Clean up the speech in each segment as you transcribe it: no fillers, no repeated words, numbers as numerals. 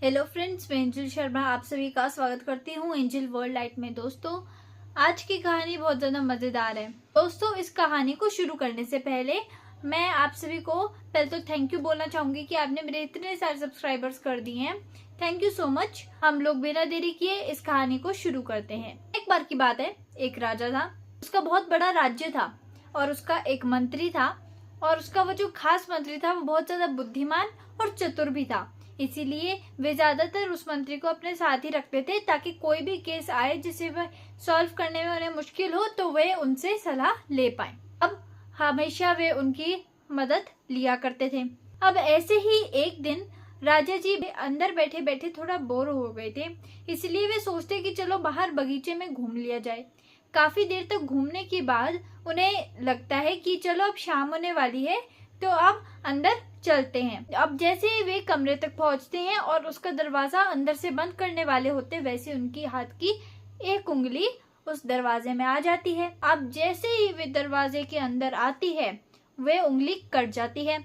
Hello friends, मैं angel Sharma आप सभी का स्वागत करती हूँ एंजल वर्ल्ड लाइट में। दोस्तों, आज की कहानी बहुत ज़्यादा मज़ेदार है। दोस्तों, इस कहानी को शुरू करने से पहले मैं आप सभी को पहले तो थैंक यू बोलना चाहूँगी कि आपने मेरे इतने सारे सब्सक्राइबर्स कर दिए हैं। Thank you so much. हम लोग बिना देरी किए इस कहानी को शुरू करते हैं। एक बार की बात है, एक राजा था, उसका बहुत बड़ा राज्य था और उसका एक मंत्री था और उसका वो जो खास मंत्री था वो बहुत ज़्यादा बुद्धिमान और चतुर भी था। इसीलिए वे ज्यादातर उस मंत्री को अपने साथ ही रखते थे ताकि कोई भी केस आए जिसे वह सॉल्व करने में उन्हें मुश्किल हो तो वे उनसे सलाह ले पाए। अब हमेशा वे उनकी मदद लिया करते थे। अब ऐसे ही एक दिन राजा जी अंदर बैठे बैठे थोड़ा बोर हो गए थे, इसलिए वे सोचते कि चलो बाहर बगीचे में घूम लिया जाए। काफी देर तक घूमने के बाद उन्हें लगता है कि चलो अब शाम होने वाली है तो अब अंदर चलते हैं। अब जैसे ही वे कमरे तक पहुंचते हैं और उसका दरवाजा अंदर से बंद करने वाले होते वैसे उनकी हाथ की एक उंगली उस दरवाजे में आ जाती है। अब जैसे ही वे दरवाजे के अंदर आती है वे उंगली कट जाती है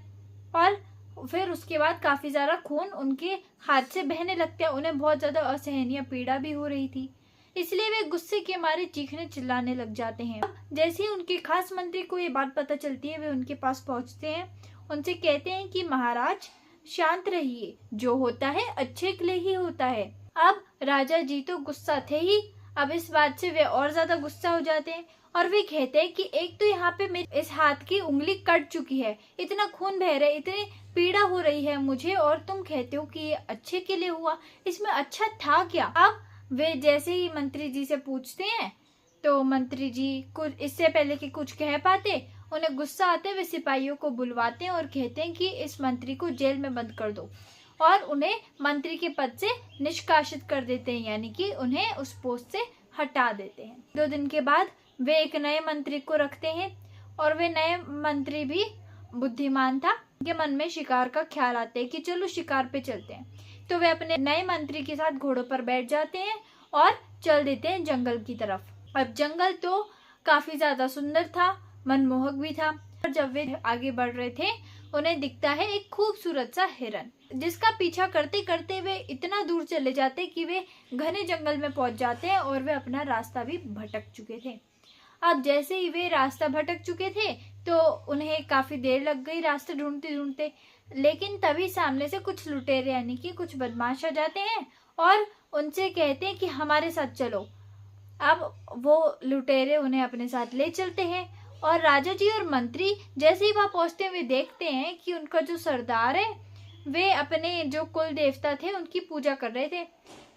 और फिर उसके बाद काफी ज्यादा खून उनके हाथ से बहने लगता है। उन्हें बहुत ज्यादा असहनीय पीड़ा भी हो रही थी, इसलिए वे गुस्से के मारे चीखने चिल्लाने लग जाते हैं। जैसे ही उनके खास मंत्री को ये बात पता चलती है वे उनके पास पहुंचते हैं, उनसे कहते हैं कि महाराज शांत रहिए, जो होता है अच्छे के लिए ही होता है। अब राजा जी तो गुस्सा थे ही, अब इस बात से वे और ज्यादा गुस्सा हो जाते हैं और वे कहते हैं कि एक तो यहाँ पे मेरे इस हाथ की उंगली कट चुकी है, इतना खून बह रहा है, इतनी पीड़ा हो रही है मुझे, और तुम कहते हो कि ये अच्छे के लिए हुआ, इसमें अच्छा था क्या? अब वे जैसे ही मंत्री जी से पूछते हैं तो मंत्री जी कुछ इससे पहले कि कुछ कह पाते उन्हें गुस्सा आते हुए सिपाहियों को बुलवाते हैं और कहते हैं कि इस मंत्री को जेल में बंद कर दो और उन्हें मंत्री के पद से निष्कासित कर देते हैं, यानी कि उन्हें उस पोस्ट से हटा देते हैं। 2 दिन के बाद वे एक नए मंत्री को रखते हैं और वे नए मंत्री भी बुद्धिमान था। उनके मन में शिकार का ख्याल आता है कि चलो शिकार पे चलते हैं, तो वे अपने नए मंत्री के साथ घोड़ों पर बैठ जाते हैं और चल देते हैं जंगल की तरफ। अब जंगल तो काफी ज्यादा सुंदर था, मनमोहक भी था। और जब वे आगे बढ़ रहे थे उन्हें दिखता है एक खूबसूरत सा हिरन, जिसका पीछा करते करते वे इतना दूर चले जाते कि वे घने जंगल में पहुंच जाते हैं और वे अपना रास्ता भी भटक चुके थे। अब जैसे ही वे रास्ता भटक चुके थे तो उन्हें काफी देर लग गई रास्ते ढूंढते ढूंढते, लेकिन तभी सामने से कुछ लुटेरे यानी कि कुछ बदमाश आ जाते हैं और उनसे कहते हैं कि हमारे साथ चलो। अब वो लुटेरे उन्हें अपने साथ ले चलते हैं और राजा जी और मंत्री जैसे ही वहां पहुंचते हुए देखते हैं कि उनका जो सरदार है वे अपने जो कुल देवता थे उनकी पूजा कर रहे थे।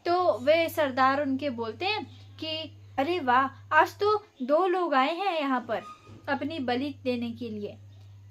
तो वे सरदार उनके बोलते हैं कि अरे वाह, आज तो 2 लोग आए हैं यहाँ पर अपनी बलि देने के लिए,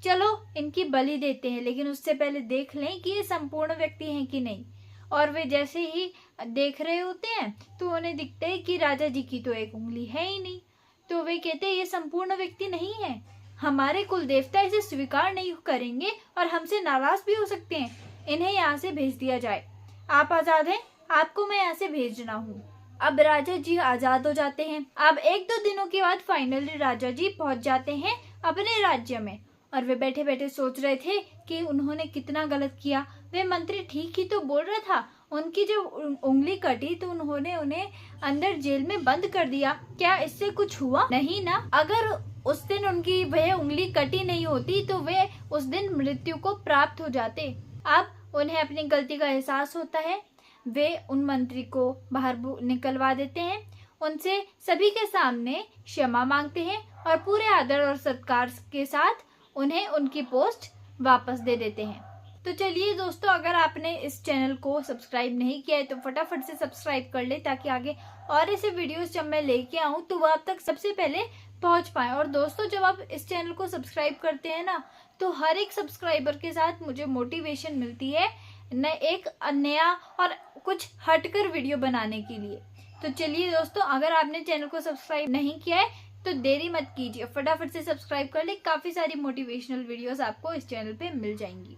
चलो इनकी बलि देते हैं, लेकिन उससे पहले देख लें कि ये संपूर्ण व्यक्ति हैं कि नहीं। और वे जैसे ही देख रहे होते हैं तो उन्हें दिखता है कि राजा जी की तो एक उंगली है ही नहीं। तो वे कहते हैं ये संपूर्ण व्यक्ति नहीं है, हमारे कुल देवता इसे स्वीकार नहीं करेंगे और हमसे नाराज भी हो सकते हैं, इन्हें यहाँ से भेज दिया जाए। आप आजाद हैं, आपको मैं यहाँ से भेजना हूँ। अब राजा जी आजाद हो जाते हैं। अब 1-2 दिनों के बाद फाइनली राजा जी पहुंच जाते हैं अपने राज्य में और वे बैठे बैठे सोच रहे थे कि उन्होंने कितना गलत किया। वे मंत्री ठीक ही तो बोल रहा था, उनकी जो उंगली कटी तो उन्होंने उन्हें अंदर जेल में बंद कर दिया, क्या इससे कुछ हुआ नहीं ना? अगर उस दिन उनकी वह उंगली कटी नहीं होती तो वे उस दिन मृत्यु को प्राप्त हो जाते। अब उन्हें अपनी गलती का एहसास होता है, वे उन मंत्री को बाहर निकलवा देते हैं, उनसे सभी के सामने क्षमा मांगते हैं और पूरे आदर और सत्कार के साथ उन्हें उनकी पोस्ट वापस दे देते हैं। तो चलिए दोस्तों, अगर आपने इस चैनल को सब्सक्राइब नहीं किया है तो फटाफट से सब्सक्राइब कर ले ताकि आगे और ऐसे वीडियोस जब मैं लेके आऊँ तो वो आप तक सबसे पहले पहुंच पाए। और दोस्तों, जब आप इस चैनल को सब्सक्राइब करते हैं ना तो हर एक सब्सक्राइबर के साथ मुझे मोटिवेशन मिलती है एक नया और कुछ हटकर वीडियो बनाने के लिए। तो चलिए दोस्तों, अगर आपने चैनल को सब्सक्राइब नहीं किया है तो देरी मत कीजिए, फटाफट से सब्सक्राइब कर ले, काफी सारी मोटिवेशनल वीडियोस आपको इस चैनल पे मिल जाएंगी।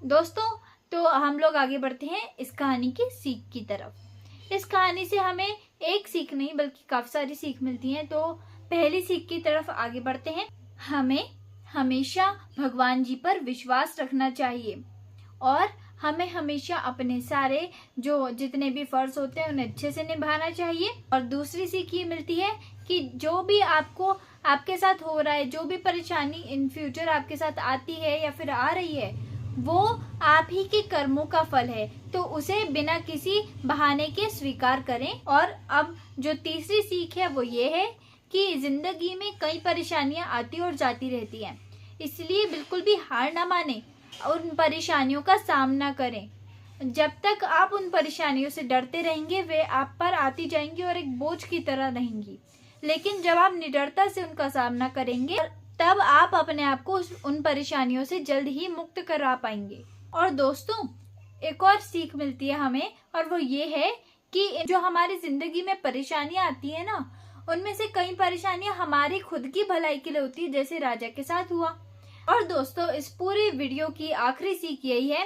दोस्तों, तो हम लोग आगे बढ़ते हैं इस कहानी की सीख की तरफ। इस कहानी से हमें एक सीख नहीं बल्कि काफी सारी सीख मिलती है। तो पहली सीख की तरफ आगे बढ़ते हैं। हमें हमेशा भगवान जी पर विश्वास रखना चाहिए और हमें हमेशा अपने सारे जितने भी फर्ज होते हैं उन्हें अच्छे से निभाना चाहिए। और दूसरी सीख ये मिलती है कि जो भी आपके साथ हो रहा है, जो भी परेशानी इन फ्यूचर आपके साथ आती है या फिर आ रही है, वो आप ही के कर्मों का फल है, तो उसे बिना किसी बहाने के स्वीकार करें। और अब जो तीसरी सीख है वो ये है कि जिंदगी में कई परेशानियां आती और जाती रहती हैं, इसलिए बिल्कुल भी हार ना माने और उन परेशानियों का सामना करें। जब तक आप उन परेशानियों से डरते रहेंगे वे आप पर आती जाएंगी और एक बोझ की तरह रहेंगी, लेकिन जब आप निडरता से उनका सामना करेंगे तब आप अपने आप को उन परेशानियों से जल्द ही मुक्त करा पाएंगे। और दोस्तों, एक और सीख मिलती है हमें, और वो ये है कि जो हमारी जिंदगी में परेशानियां आती है ना, उनमें से कई परेशानियां हमारी खुद की भलाई के लिए होती है, जैसे राजा के साथ हुआ। और दोस्तों, इस पूरे वीडियो की आखिरी सीख यही है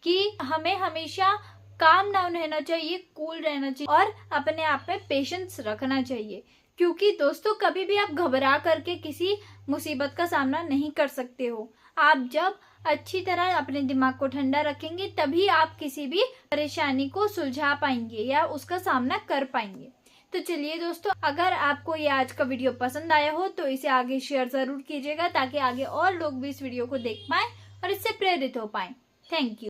कि हमें हमेशा काम डाउन रहना चाहिए, कूल रहना चाहिए और अपने आप में पेशेंस रखना चाहिए, क्योंकि दोस्तों कभी भी आप घबरा करके किसी मुसीबत का सामना नहीं कर सकते हो। आप जब अच्छी तरह अपने दिमाग को ठंडा रखेंगे तभी आप किसी भी परेशानी को सुलझा पाएंगे या उसका सामना कर पाएंगे। तो चलिए दोस्तों, अगर आपको ये आज का वीडियो पसंद आया हो तो इसे आगे शेयर जरूर कीजिएगा, ताकि आगे और लोग भी इस वीडियो को देख पाएं और इससे प्रेरित हो पाएं। Thank you.